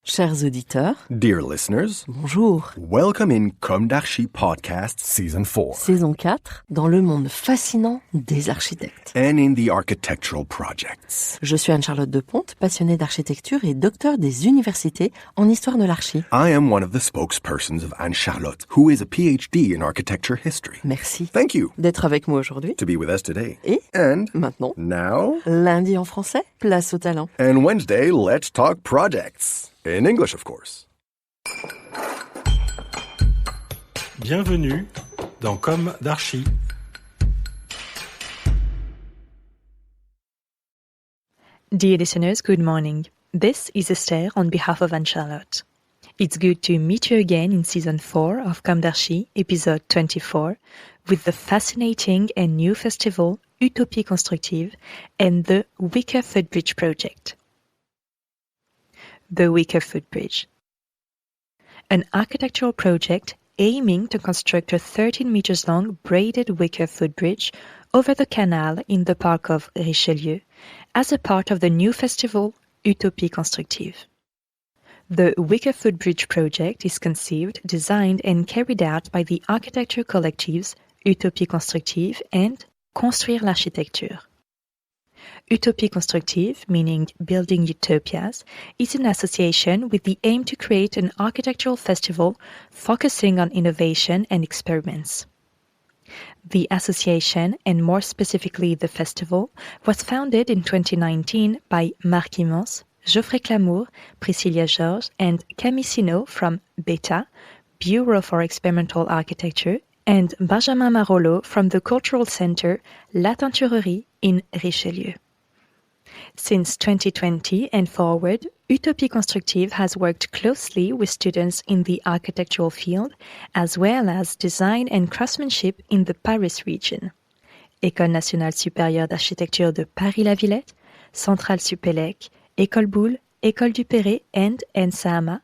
Chers auditeurs, Dear listeners, bonjour. welcome in Comme d'Archi Podcast Season 4 Saison 4, dans le monde fascinant des architectes. and in the architectural projects. Je suis Anne-Charlotte Deponte, passionnée d'architecture et docteur des universités en histoire de l'archi. I am one of the spokespersons of Anne-Charlotte, who is a PhD in architecture history. Merci Thank you d'être avec moi aujourd'hui. to be with us today. Et And maintenant, now, lundi en français, place au talent. and Wednesday, let's talk projects. In English, of course. Bienvenue dans Comme d'Archi. Dear listeners, good morning. This is Esther on behalf of Anne-Charlotte. It's good to meet you again in Season 4 of Comme d'Archi, Episode 24, with the fascinating and new festival Utopies Constructives and the Wicker Footbridge project. The Wicker Footbridge. An architectural project aiming to construct a 13 meters long braided wicker footbridge over the canal in the park of Richelieu as a part of the new festival Utopies Constructives. The Wicker Footbridge project is conceived, designed and carried out by the architecture collectives Utopies Constructives and Construire l'architecture. Utopies Constructives, meaning Building Utopias, is an association with the aim to create an architectural festival focusing on innovation and experiments. The association, and more specifically the festival, was founded in 2019 by Marc Hymans, Geoffrey Clamour, Priscillia Jorge, and Camille Sineau from BAYA, Bureau for Experimental Architecture, and Benjamin Marolleau from the Cultural Center La Teinturerie in Richelieu. Since 2020 and forward, Utopies Constructives has worked closely with students in the architectural field, as well as design and craftsmanship in the Paris region. École nationale supérieure d'architecture de Paris-La Villette, Centrale Supélec, École Boulle, École du Perret, and ENSAMA,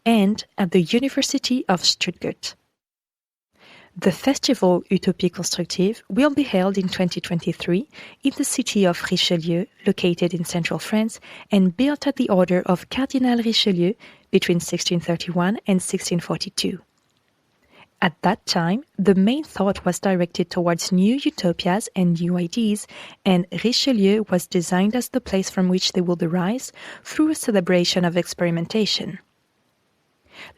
and at the University of Stuttgart. The festival Utopies Constructives will be held in 2023 in the city of Richelieu, located in central France, and built at the order of Cardinal Richelieu between 1631 and 1642. At that time, the main thought was directed towards new utopias and new ideas, and Richelieu was designed as the place from which they would arise through a celebration of experimentation.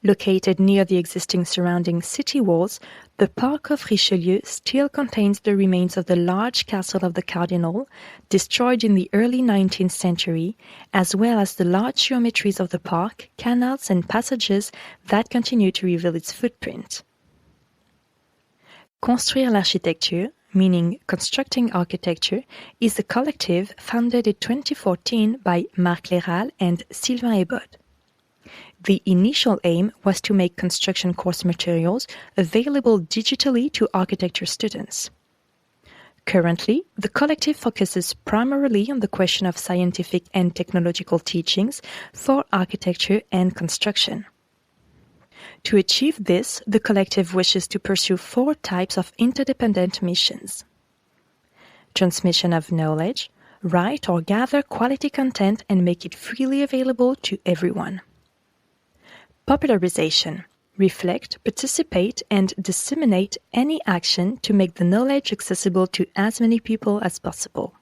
Located near the existing surrounding city walls, the Park of Richelieu still contains the remains of the large castle of the Cardinal, destroyed in the early 19th century, as well as the large geometries of the park, canals and passages that continue to reveal its footprint. Construire l'architecture, meaning constructing architecture, is a collective founded in 2014 by Marc Hymans and Sylvain Ebod. The initial aim was to make construction course materials available digitally to architecture students. Currently, the collective focuses primarily on the question of scientific and technological teachings for architecture and construction. To achieve this, the collective wishes to pursue 4 types of interdependent missions: transmission of knowledge, write or gather quality content and make it freely available to everyone. Popularization, reflect, participate, and disseminate any action to make the knowledge accessible to as many people as possible.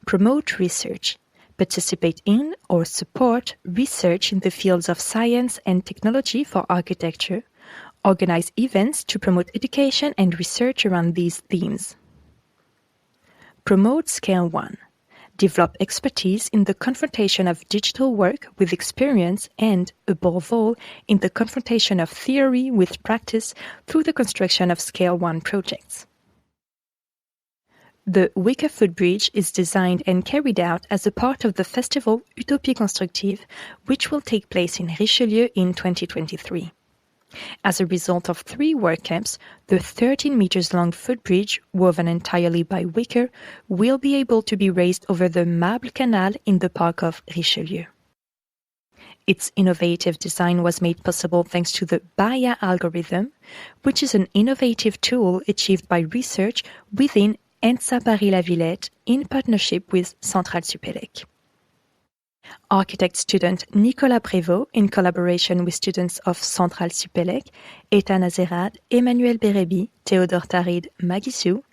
Promote research, participate in or support research in the fields of science and technology for architecture, organize events to promote education and research around these themes. Promote Scale 1. Develop expertise in the confrontation of digital work with experience and, above all, in the confrontation of theory with practice through the construction of Scale 1 projects. The Wicker Footbridge is designed and carried out as a part of the festival Utopies Constructives, which will take place in Richelieu in 2023. As a result of 3 work camps, the 13 meters long footbridge, woven entirely by wicker, will be able to be raised over the Mable canal in the park of Richelieu. Its innovative design was made possible thanks to the BAYA algorithm, which is an innovative tool achieved by research within ENSA Paris-La Villette in partnership with Centrale Supélec. Architect-student Nicolas Prévost, in collaboration with students of Centrale Supélec, Eta Nazerad, Emmanuel Bérébi, Théodore Tarid, Magissou,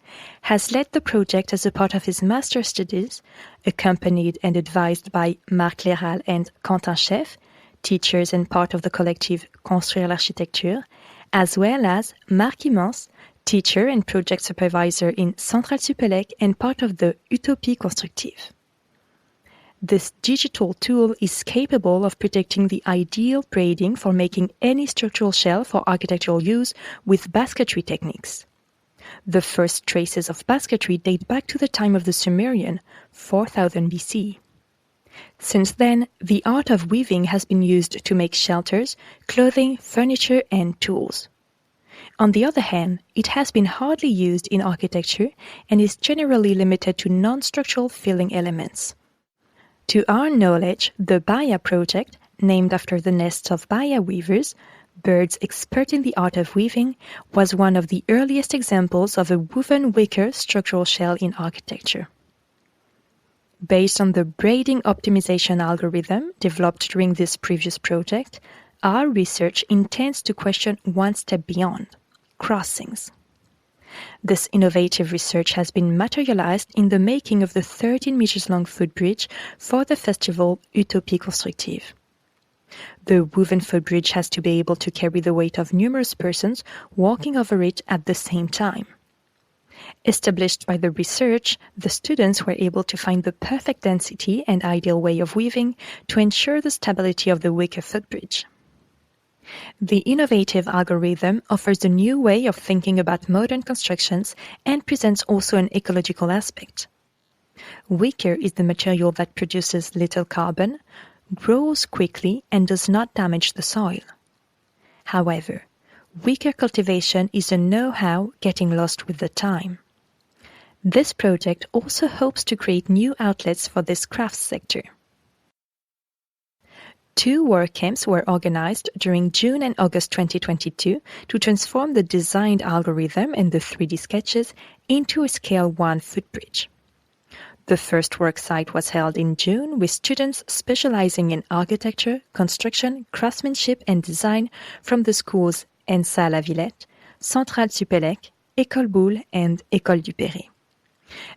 has led the project as a part of his master's studies, accompanied and advised by Marc Hymans and Quentin Chef, teachers and part of the collective Construire l'Architecture, as well as Marc Hymans, teacher and project supervisor in Centrale Supélec and part of the Utopies Constructives. This digital tool is capable of predicting the ideal braiding for making any structural shell for architectural use with basketry techniques. The first traces of basketry date back to the time of the Sumerian, 4000 BC. Since then, the art of weaving has been used to make shelters, clothing, furniture, and tools. On the other hand, it has been hardly used in architecture and is generally limited to non-structural filling elements. To our knowledge, the BAYA project, named after the nests of BAYA weavers, birds expert in the art of weaving, was one of the earliest examples of a woven wicker structural shell in architecture. Based on the braiding optimization algorithm developed during this previous project, our research intends to question one step beyond: crossings. This innovative research has been materialized in the making of the 13 meters long footbridge for the festival Utopies Constructives. The woven footbridge has to be able to carry the weight of numerous persons walking over it at the same time. Established by the research, the students were able to find the perfect density and ideal way of weaving to ensure the stability of the wicker footbridge. The innovative algorithm offers a new way of thinking about modern constructions and presents also an ecological aspect. Wicker is the material that produces little carbon, grows quickly, and does not damage the soil. However, wicker cultivation is a know-how getting lost with the time. This project also hopes to create new outlets for this crafts sector. 2 work camps were organized during June and August 2022 to transform the designed algorithm and the 3D sketches into a Scale 1 footbridge. The first work site was held in June with students specializing in architecture, construction, craftsmanship and design from the schools ENSA La Villette, Centrale Supélec, École Boulle and École du Perret.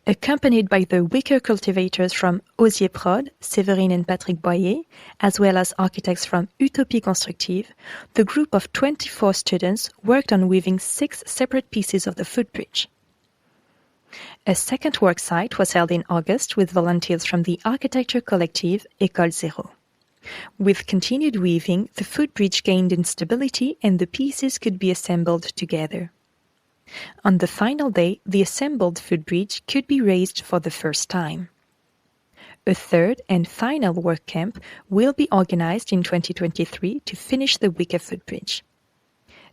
Accompanied by the wicker cultivators from Osier Prod, Séverine and Patrick Boyer, as well as architects from Utopies Constructives, the group of 24 students worked on weaving 6 separate pieces of the footbridge. A second work site was held in August with volunteers from the architecture collective École Zéro. With continued weaving, the footbridge gained in stability and the pieces could be assembled together. On the final day, the assembled footbridge could be raised for the first time. A third and final work camp will be organized in 2023 to finish the wicker footbridge.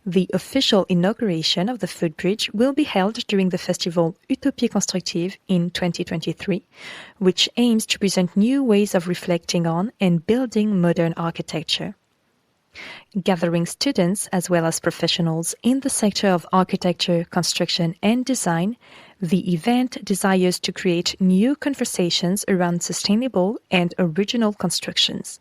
The official inauguration of the footbridge will be held during the festival Utopies Constructives in 2023, which aims to present new ways of reflecting on and building modern architecture. Gathering students as well as professionals in the sector of architecture, construction and design, the event desires to create new conversations around sustainable and original constructions.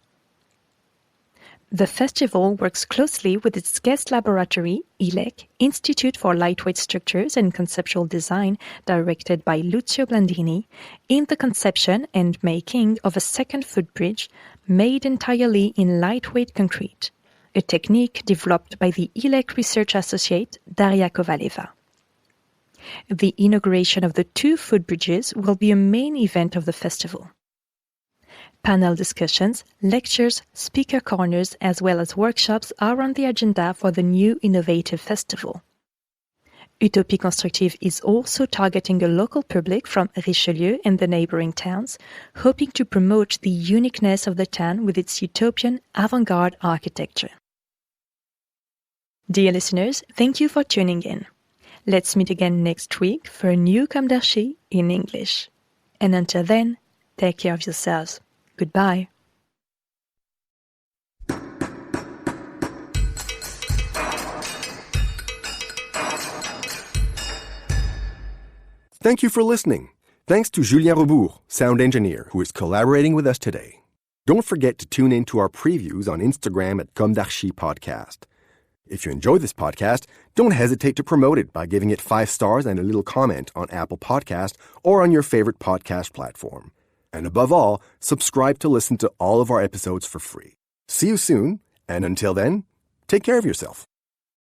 The festival works closely with its guest laboratory, ILEC, Institute for Lightweight Structures and Conceptual Design, directed by Lucio Blandini, in the conception and making of a second footbridge made entirely in lightweight concrete, a technique developed by the ILEC research associate Daria Kovaleva. The inauguration of the 2 footbridges will be a main event of the festival. Panel discussions, lectures, speaker corners, as well as workshops are on the agenda for the new innovative festival. Utopies Constructives is also targeting a local public from Richelieu and the neighboring towns, hoping to promote the uniqueness of the town with its utopian avant-garde architecture. Dear listeners, thank you for tuning in. Let's meet again next week for a new Comme d'Archi in English. And until then, take care of yourselves. Goodbye. Thank you for listening. Thanks to Julien Rebourg, sound engineer, who is collaborating with us today. Don't forget to tune in to our previews on Instagram at Comme d'Archi Podcast. If you enjoy this podcast, don't hesitate to promote it by giving it 5 stars and a little comment on Apple Podcast or on your favorite podcast platform. And above all, subscribe to listen to all of our episodes for free. See you soon, and until then, take care of yourself.